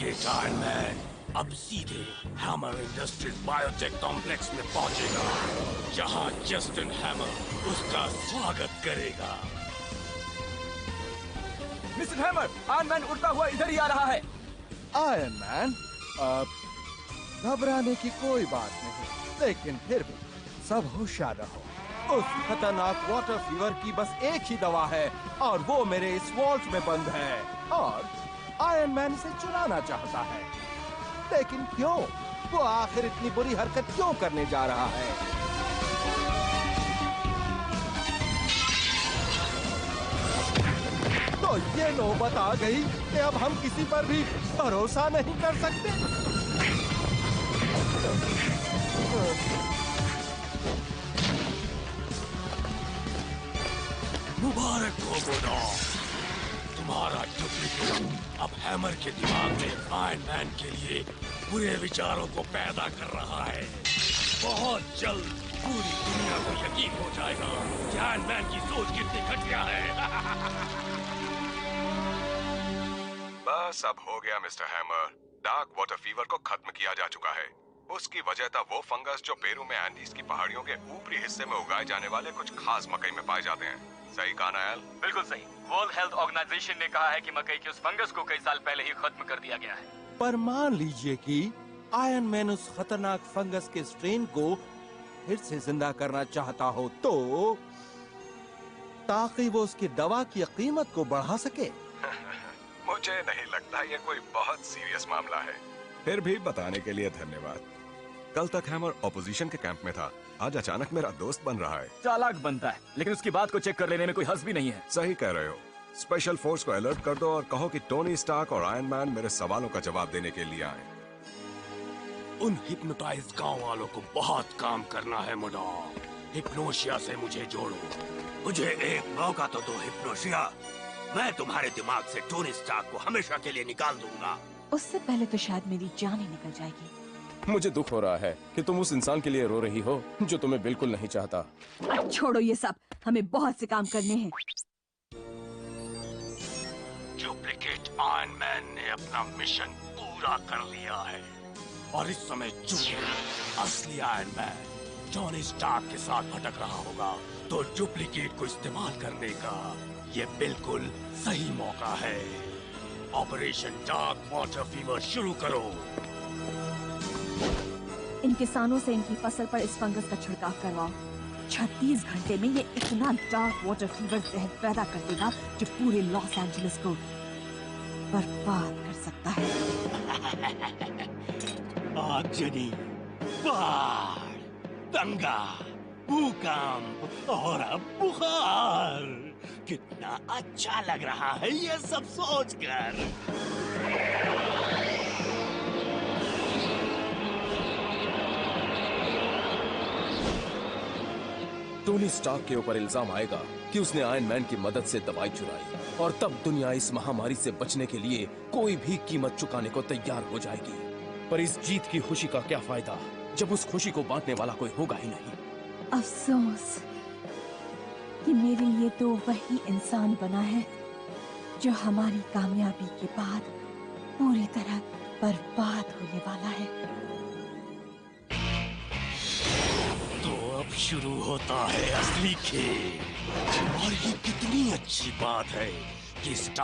Duplicate iron man अब सीधे hammer industries biotech complex में पहुंचेगा, जहां जस्टिन हैमर उसका स्वागत करेगा। मिस्टर हैमर, आयरन मैन उड़ता हुआ इधर ही आ रहा है। आयरन मैन, घबराने की कोई बात नहीं, लेकिन फिर भी सब होशियार रहो। उस खतरनाक वाटर फीवर की बस एक ही दवा है और वो मेरे इस वॉल्ट में बंद है, और आयरन मैन इसे चुराना चाहता है। लेकिन क्यों? वो आखिर इतनी बुरी हरकत क्यों करने जा रहा है? तो ये नौबत आ गई कि अब हम किसी पर भी भरोसा नहीं कर सकते। मुबारक हो मोडा, तुम्हारा डुप्लीकेट अब हैमर के दिमाग में आयरन मैन के लिए बुरे विचारों को पैदा कर रहा है। बहुत जल्द पूरी दुनिया को यकीन हो जाएगा कि आयरन मैन की सोच कितनी घटिया है। बस अब हो गया mister hammer. Dark water fever को खत्म किया जा चुका है। उसकी वजह था वो फंगस जो पेरू में एंडीज की पहाड़ियों के ऊपरी हिस्से में उगाए जाने वाले कुछ खास मकई में पाए जाते हैं। सही कहा नायल? बिल्कुल सही। वर्ल्ड हेल्थ ऑर्गेनाइजेशन ने कहा है कि मकई के उस फंगस को कई साल पहले ही खत्म कर दिया गया है। पर मान लीजिए कि आयरन मैन उस खतरनाक फंगस के स्ट्रेन को फिर से जिंदा करना चाहता हो, तो ताकि वो उसकी दवा की कीमत को बढ़ा सके। मुझे नहीं लगता ये कोई बहुत सीरियस मामला है। फिर भी बताने के लिए धन्यवाद। कल तक हैमर ऑपोजिशन के कैंप में था, आज अचानक मेरा दोस्त बन रहा है। चालाक बनता है, लेकिन उसकी बात को चेक कर लेने में कोई हर्ज भी नहीं है। सही कह रहे हो। स्पेशल फोर्स को अलर्ट कर दो और कहो कि टोनी स्टार्क और आयरन मैन मेरे सवालों का जवाब देने के लिए आए। उन हिप्नोटाइज गांव वालों को बहुत काम करना है मोडा। हिप्नोशिया से मुझे जोड़ो। मुझे एक मौका तो दो हिप्नोशिया। मैं तुम्हारे दिमाग से टोनी स्टार्क को हमेशा के लिए निकाल दूंगा। उससे पहले तो शायद मेरी जान ही निकल जाएगी। मुझे दुख हो रहा है कि तुम उस इंसान के लिए रो रही हो जो तुम्हें बिल्कुल नहीं चाहता। छोड़ो ये सब, हमें बहुत से काम करने हैं। डुप्लीकेट आयरन मैन ने अपना मिशन पूरा कर लिया है और इस समय चूंकि असली आयरन मैन टोनी स्टार्क के साथ भटक रहा होगा, तो डुप्लीकेट को इस्तेमाल करने का ये बिल्कुल सही मौका है। ऑपरेशन डार्क वाटर फीवर शुरू करो। इन किसानों से इनकी फसल पर इस फंगस का छिड़काव करवाओ। 36 घंटे में ये इतना डार्क वाटर फीवर जहर पैदा कर देगा जो पूरे लॉस एंजलिस को बर्बाद कर सकता है। आगजनी, बाढ़, दंगा, भूकंप और अब बुखार। कितना अच्छा लग रहा है ये सब सोचकर। टोनी स्टार्क के ऊपर इल्जाम आएगा कि उसने आयरन मैन की मदद से दवाई चुराई, और तब दुनिया इस महामारी से बचने के लिए कोई भी कीमत चुकाने को तैयार हो जाएगी। पर इस जीत की खुशी का क्या फायदा जब उस खुशी को बांटने वाला कोई होगा ही नहीं। अफसोस कि मेरे लिए तो वही इंसान बना है जो हमारी कामयाबी के बाद पूरी तरह बर्बाद होने वाला है। तो अब शुरू होता है असली खेल। और ये कितनी अच्छी बात है कि